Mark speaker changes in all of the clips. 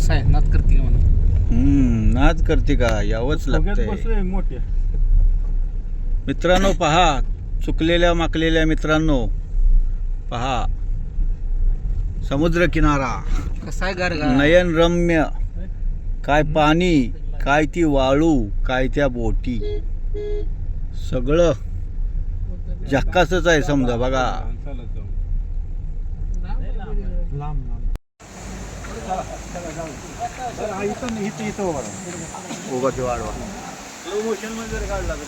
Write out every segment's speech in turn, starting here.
Speaker 1: कसं आहे नाद करते का म्हणून
Speaker 2: नाद करते का यावंच लागतंय.
Speaker 3: मोठे
Speaker 2: मित्रांनो पहा, चुकलेल्या माकलेल्या मित्रांनो पहा, समुद्र किनारा
Speaker 1: कसं आहे गार
Speaker 2: नयन रम्य, काय पाणी, काय ती वाळू, काय त्या बोटी, सगळं झक्कासच आहे समजा. बघा
Speaker 3: लांब इथं
Speaker 2: उगा ते वाढवा स्लो मोशन मध्ये जर काढला तर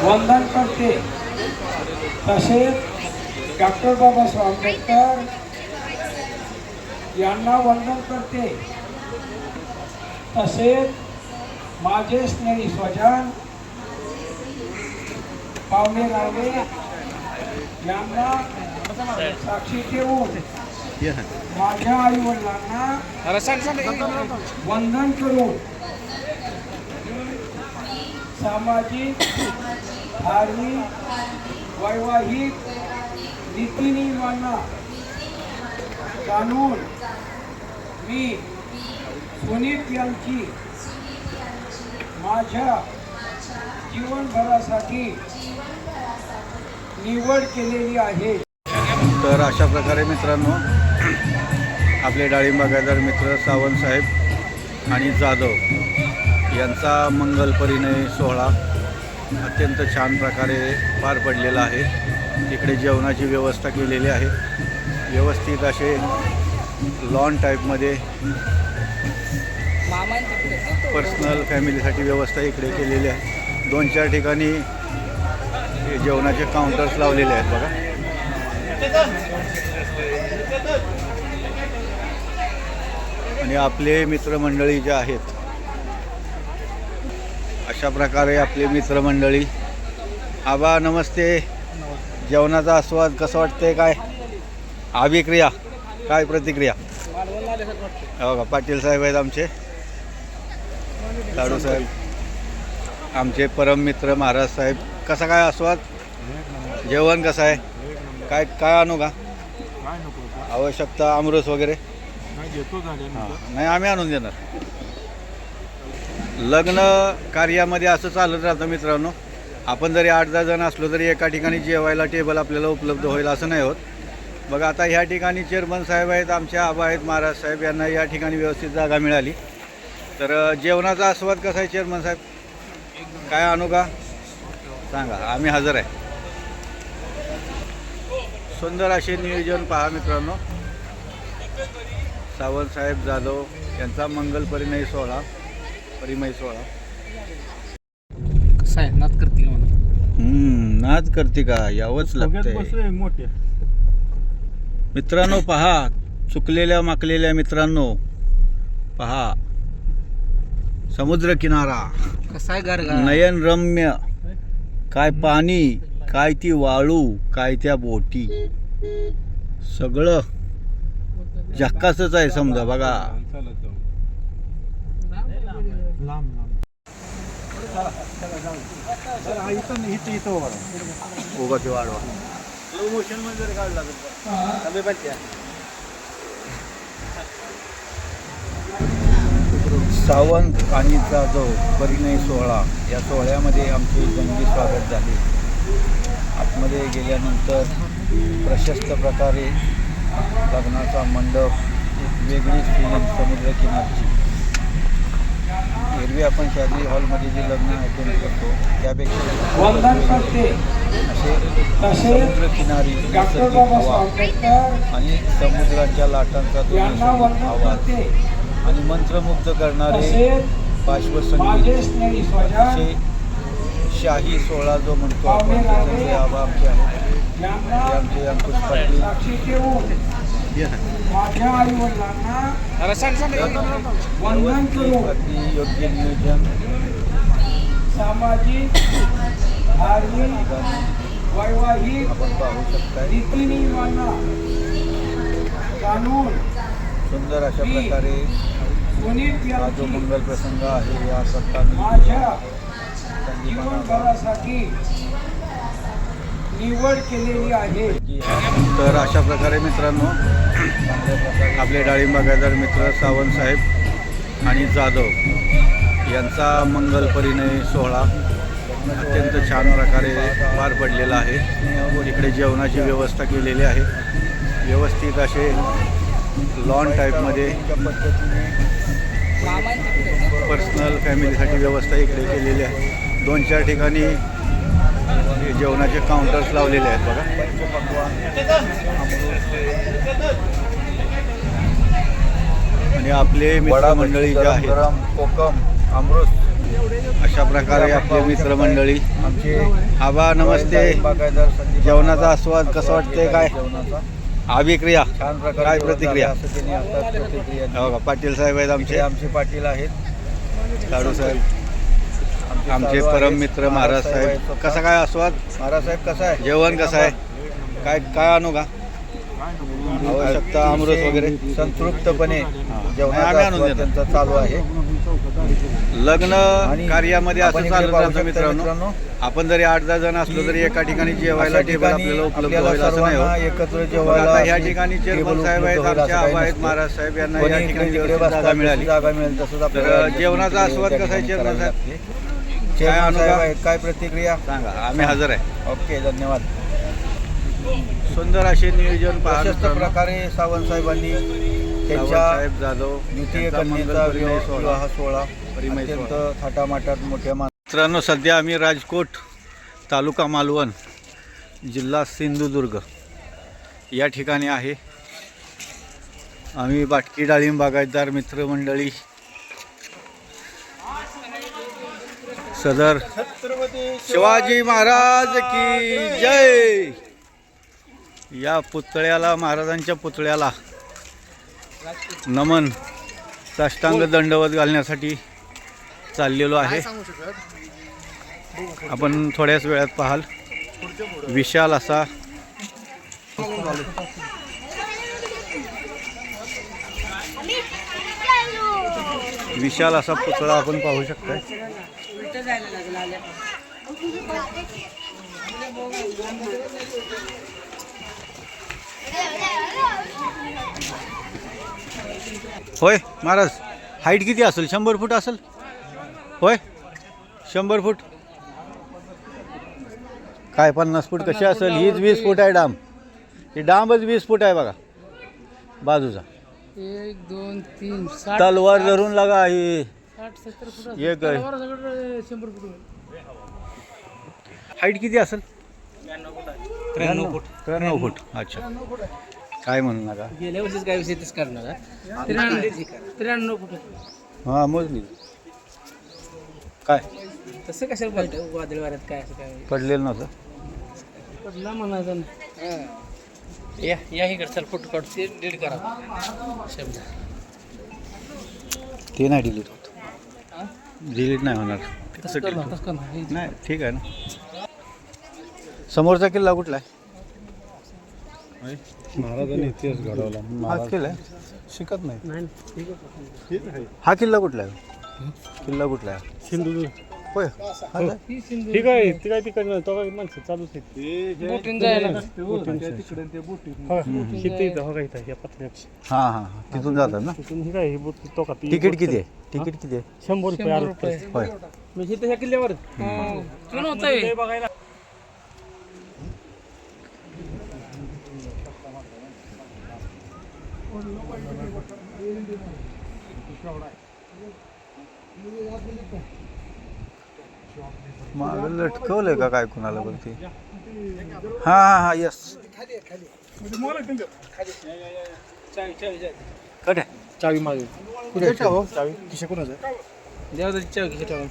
Speaker 4: वंदन करते. तसेच डॉक्टर बाबासाहेब आंबेडकर यांना वंदन करते. तसेच माझे स्नेही स्वजन पावणे रावळे यांना साक्षी ठेवून माझ्या आई वडिलांना वंदन करून सामाजिक, धार्मिक, वैवाहिक रीतिनियमांना जाणून मी सुनीत यांची माझ्या जीवनभरासाठी निवड केलेली आहे.
Speaker 2: तर अशा प्रकारे मित्रांनो आपले डाळिंब बागायतदार मित्र सावंत साहेब आणि जाधव यांचा मंगल परिणय सोहळा अत्यंत छान प्रकारे पार पडलेला आहे. तिकडे जेवणाची व्यवस्था केलेली आहे, व्यवस्थित असे लॉन टाईपमध्ये पर्सनल फॅमिलीसाठी व्यवस्था इकडे केलेली आहे. 2-4 ठिकाणी जेवणाचे काउंटर्स लावलेले आहेत बघा. आणि आपले मित्रमंडळी जे आहेत अशा प्रकारे आपले मित्रमंडळी. आबा नमस्ते. जेवणाचा आस्वाद कसं वाटते, काय अभिक्रिया, काय प्रतिक्रिया? हो का, पाटील साहेब आहेत आमचे, साडू साहेब आमचे परम मित्र महाराज साहेब. कसा काय आस्वाद, जेवण कसं आहे, काय काय आणू का, आवश्यकता आमरस वगैरे? हां नाही, आम्ही आणून देणार. लग्न कार्यामध्ये असं चालत राहतं मित्रांनो. आपण जरी 8-10 जण असलो तरी एका ठिकाणी जेवायला टेबल आपल्याला उपलब्ध होईल असं नाही होत. बघा आता ह्या ठिकाणी चेअरमन साहेब आहेत, आमचे आबा आहेत महाराज साहेब, यांना या ठिकाणी व्यवस्थित जागा मिळाली. तर जेवणाचा आस्वाद कसा आहे चेअरमन साहेब, काय आणू का सांगा, आम्ही हजर आहे. सुंदर असे नियोजन पहा मित्रांनो. सावंत साहेब जाधव यांचा मंगल परिणय सोहळा
Speaker 1: कसं आहे नाद करते का म्हणून
Speaker 2: नाद करते का यावंच लागतंय.
Speaker 3: मोठे
Speaker 2: मित्रांनो पहा, चुकलेल्या माकलेल्या मित्रांनो पहा, समुद्र किनारा
Speaker 1: कसं आहे गार
Speaker 2: नयन रम्य, काय पाणी, काय ती वाळू, काय त्या बोटी, सगळं झक्कासच आहे समजा. बघा
Speaker 3: लांब इथं
Speaker 2: उगा ते वाढवा स्लो मोशन मध्ये जर काढला तर सावंत आणि जाधव परिणय सोहळा या सोहळ्यामध्ये आमचे जंगी स्वागत झाले. आतमध्ये गेल्यानंतर प्रशस्त प्रकारे लग्नाचा मंडप, एक वेगळीच फिलिंग समुद्रकिनारची. एरवी आपण शादी हॉलमध्ये जे लग्न अटेंड करतो त्यापेक्षा
Speaker 4: वंदन करते.
Speaker 2: असे
Speaker 4: तसेच
Speaker 2: समुद्रकिनारी
Speaker 4: डॉक्टर
Speaker 2: नैसर्गिक
Speaker 4: बाबासाहेब
Speaker 2: हवा
Speaker 4: आंबेडकर
Speaker 2: आणि समुद्राच्या लाटांचा तो
Speaker 4: यांना
Speaker 2: नैसर्गिक
Speaker 4: वंदन
Speaker 2: आवाज
Speaker 4: करते.
Speaker 2: आणि मंत्रमुग्ध करणारे
Speaker 4: तसेच
Speaker 2: पार्श्वसंगीत
Speaker 4: माझे स्नेही स्वजन
Speaker 2: असे शाही सोहळा जो म्हणतो आपण,
Speaker 4: पावणे रावळे
Speaker 2: त्याचे आबा आमचे आहेत. ते
Speaker 4: यांना
Speaker 2: आमचे अंकुश पाटील.
Speaker 4: साक्षी ठेवून माझ्या आई वडिलांना वंदन करून
Speaker 2: अगदी योग्य नियोजन
Speaker 4: सामाजिक धार्मिक वैवाहिक
Speaker 2: आपण पाहू शकताय
Speaker 4: रीतिनियमांना जाणून
Speaker 2: सुंदर अशा प्रकारे
Speaker 4: सुनीत
Speaker 2: हा जो
Speaker 4: यांची
Speaker 2: मंगल प्रसंग आहे या सत्तानी
Speaker 4: माझ्या जीवनभरासाठी निवड केलेली आहे.
Speaker 2: तर अशा प्रकारे मित्रांनो आपले डाळिंब बागायतदार मित्र सावंत साहेब आणि जाधव यांचा मंगल परिणय सोहळा अत्यंत छान प्रकारे पार पडलेला आहे. इकडे जेवणाची व्यवस्था केलेली आहे. व्यवस्थित असे लॉन टाईपमध्ये पर्सनल फॅमिलीसाठी व्यवस्था इकडे केलेली आहे. 2-4 ठिकाणी जेवणाचे काउंटर्स लावलेले आहेत बघा. आणि आपले मित्रमंडळी जे आहेत कोकम अमृत अशा प्रकारे आपले मित्रमंडळी आमचे आबा नमस्ते. जेवणाचा आस्वाद कसा वाटते काय अभिक्रिया छान प्रकारे काय प्रतिक्रिया बघा. पाटील साहेब आहेत आमचे पाटील आहेत लाडू साहेब आमचे परम मित्र महाराज साहेब. कसा काय आस्वाद महाराज साहेब कसा आहे जेवण कसं आहे काय काय आणू का आवश्यकता अमृत वगैरे संतृप्तपणे जेवणाचा त्यांचा चालू आहे. लग्न कार्यामध्ये असं चालू राहतं मित्रांनो. आपण जरी 8-10 जण असलो तरी एका ठिकाणी जेवायला टेबल आपल्याला उपलब्ध होईल असं नाही होत. एकत्र जेवायला ह्या ठिकाणी चेअरमन साहेब आहेत आमचे आबा आहेत महाराज साहेब यांना या ठिकाणी जागा मिळेल तसंच आपल्याला जेवणाचा आस्वाद कसा आहे चेअरमन साहेब काय अनुभव काय प्रतिक्रिया सांगा. आम्ही हजर आहे. ओके धन्यवाद. सुंदर असे नियोजन प्रशस्त प्रकारे सावंत साहेबांनी त्यांच्या जाधव द्वितीय कन्येचा विवाह सोहळा अत्यंत थाटामाटात मोठ्या मित्रांनो. सध्या आम्ही राजकोट तालुका मालवण जिल्हा सिंधुदुर्ग या ठिकाणी आहे. आम्ही बाटकी डाळिंब बागायतदार मित्रमंडळी सदर शिवाजी महाराज की जय या पुतळ्याला महाराजांच्या पुतळ्याला नमन साष्टांग दंडवत घालण्यासाठी चाललेलो आहे. आपण थोड्याच वेळात पाहाल विशाल असा पुतळा आपण पाहू शकताय. होय महाराज हाईट किती असेल 100 फूट असेल होय 100 फूट काय 50 फूट कशी असेल. हीच 20 फूट आहे डाम. ही डांबच 20 फूट आहे बघा बाजूचा
Speaker 1: 1 2 3
Speaker 2: तलवार धरून लागा ही
Speaker 1: 60-70 फूट
Speaker 2: एक
Speaker 1: 100 फूट.
Speaker 2: हाईट किती असेल
Speaker 1: 93 फूट.
Speaker 2: 93 फूट. अच्छा काय म्हणू नका
Speaker 1: गेल्या वर्षीच काय विषय तेच करणार 93 फूट.
Speaker 2: हां मोजली काय
Speaker 1: तसं कशाला बोलतं वादळ वाऱ्यात काय असं काय
Speaker 2: पडलेलं नव्हतं.
Speaker 1: पडला म्हणायचं ना. या इकडे चल फोटो काढ ते डिलीट करा शब्द
Speaker 2: ते नाही डिलीट होत. डिलीट नाही होणार
Speaker 1: तसं करणार
Speaker 2: नाही. ठीक आहे ना. समोरचा किल्ला कुठला आहे
Speaker 3: महाराजांनी इतिहास घडवला.
Speaker 2: हाच किल्ला आहे
Speaker 3: शिकत नाही.
Speaker 2: हा किल्ला कुठला आहे किल्ला कुठला आहे
Speaker 3: सिंधुदुर्ग
Speaker 2: होय
Speaker 3: ठीक आहे. ती काय तिकडनं तो काय माणसं चालूच आहेत.
Speaker 1: बोटीन जायला
Speaker 3: शेती इथं हो का इथं या पत्र्यात
Speaker 2: हां हां तिथून जातात ना.
Speaker 3: तिथून ही काय ही बोट तो का ती
Speaker 2: तिकीट किती आहे तिकीट किती आहे
Speaker 3: 100 रुपये 100 रुपये
Speaker 2: होय
Speaker 3: म्हणजे इथं ह्या किल्ल्यावर
Speaker 1: होतंय
Speaker 3: बघायला
Speaker 2: मागं लटकवलंय का काय कुणाला बोलते. हां हां हां यस कट
Speaker 3: चावी मागे
Speaker 2: कुठे ठेवू
Speaker 3: चावी किशा कोणाचं
Speaker 1: देवाची चावी किती ठेवा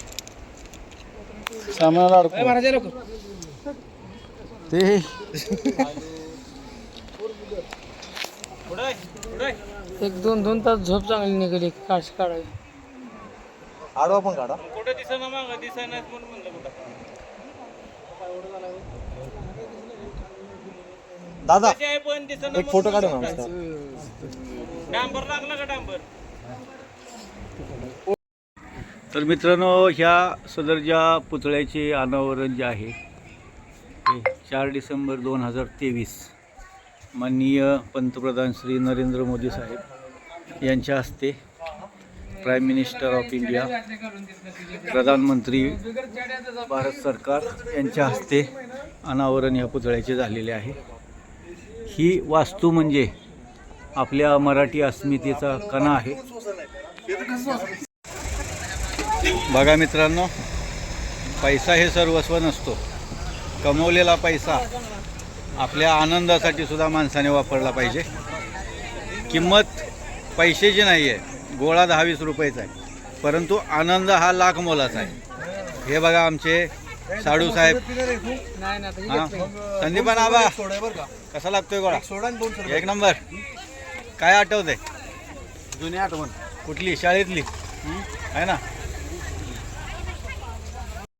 Speaker 3: सामानाला अडकून
Speaker 1: महाराजा लोक
Speaker 2: ते
Speaker 1: एक दोन तास झोप चांगली निघाली काढायची
Speaker 5: आडवा पण काढा.
Speaker 3: कुठं दिसेना मागं दिसेना म्हणून म्हणलं कुठं.
Speaker 5: दादा
Speaker 3: कशी आहे पण दिसेना.
Speaker 5: एक फोटो काढा ना नुसता.
Speaker 3: डांबर लागला का डांबर.
Speaker 2: तर मित्रांनो, ह्या सदरच्या पुतळ्याचे अनावरण जे आहे ते 4 डिसेंबर 2023 माननीय पंतप्रधान श्री नरेंद्र मोदी साहेब यांच्या हस्ते, प्राईम मिनिस्टर ऑफ इंडिया, प्रधानमंत्री भारत सरकार यांच्या हस्ते अनावरण ह्या पुतळ्याचे झालेले आहे. ही वास्तू म्हणजे आपल्या मराठी अस्मितेचा कणा आहे. बघा मित्रांनो, पैसा हे सर्वस्व नसतो. कमवलेला पैसा आपल्या आनंदासाठी सुद्धा माणसाने वापरला पाहिजे. किंमत पैशाची नाही आहे, गोळा 10-20 रुपयाचा आहे, परंतु आनंद हा लाख मोलाचा आहे. हे बघा आमचे साडू साहेब. हां, संदीपान आबा कसा लागतोय गोळा? 1 नंबर. काय आठवतंय?
Speaker 5: जुनी आठवण
Speaker 2: कुठली? शाळेतली आहे ना.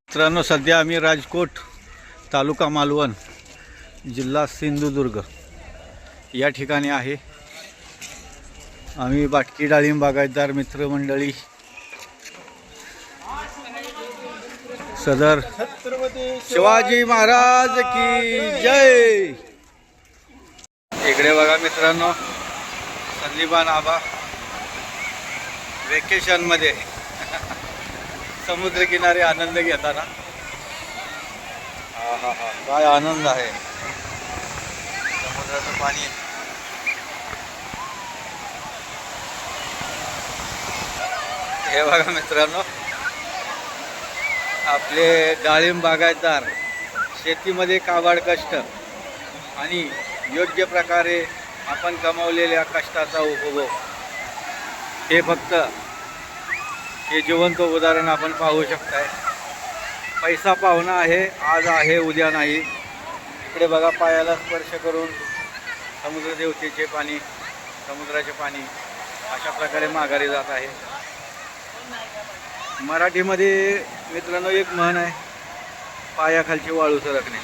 Speaker 2: मित्रांनो, सध्या आम्ही राजकोट, तालुका मालवण, जिल्हा सिंधुदुर्ग या ठिकाणी आहे. आम्ही बाटकी डाळिंब बागायतदार मित्रमंडळी सदर शिवाजी महाराज की जय. इकडे बघा मित्रांनो, संदीपान आबा वेकेशनमध्ये समुद्रकिनारी आनंद घेताना. हा हा हा, काय आनंद आहे. समुद्राचं पाणी. हे बघा मित्रांनो, आपले डाळिंब बागायतदार शेतीमध्ये काबाड कष्ट आणि योग्य प्रकारे आपण कमावलेल्या कष्टाचा उपभोग, हे फक्त हे जिवंत उदाहरण आपण पाहू शकताय. पैसा पाहुणा आहे, आज आहे उद्या नाही. इकडे बघा, पायाला स्पर्श करून समुद्रदेवतेचे पाणी, समुद्राचे पाणी अशा प्रकारे माघारी जात आहे. मराठीमध्ये मित्रांनो एक म्हण आहे, पायाखालची वाळू सरकणे.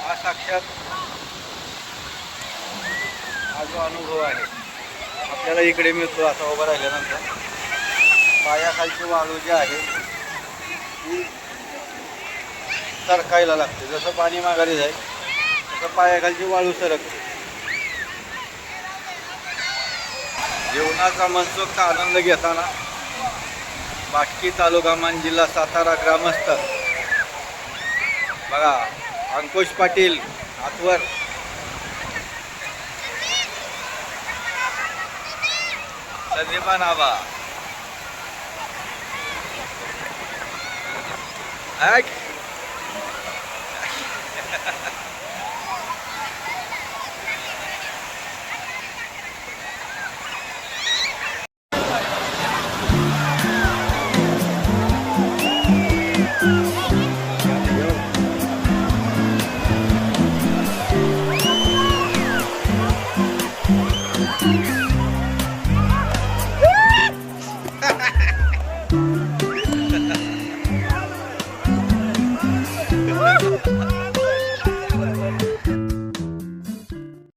Speaker 2: हा साक्षात हा जो अनुभव आहे आपल्याला इकडे मिळतो. असा उभा राहिल्यानंतर पायाखालची वाळू जी आहे ती सरकायला लागते. जसं पाणी माघारी जाईल तसं पायाखालची वाळू सरकते. जीवनाचा मनसोक्त आनंद घेताना बाटकी, तालुका मान, जिल्हा सातारा ग्रामस्थ बघा, अंकुश पाटील आतवर, संदीपान आबा,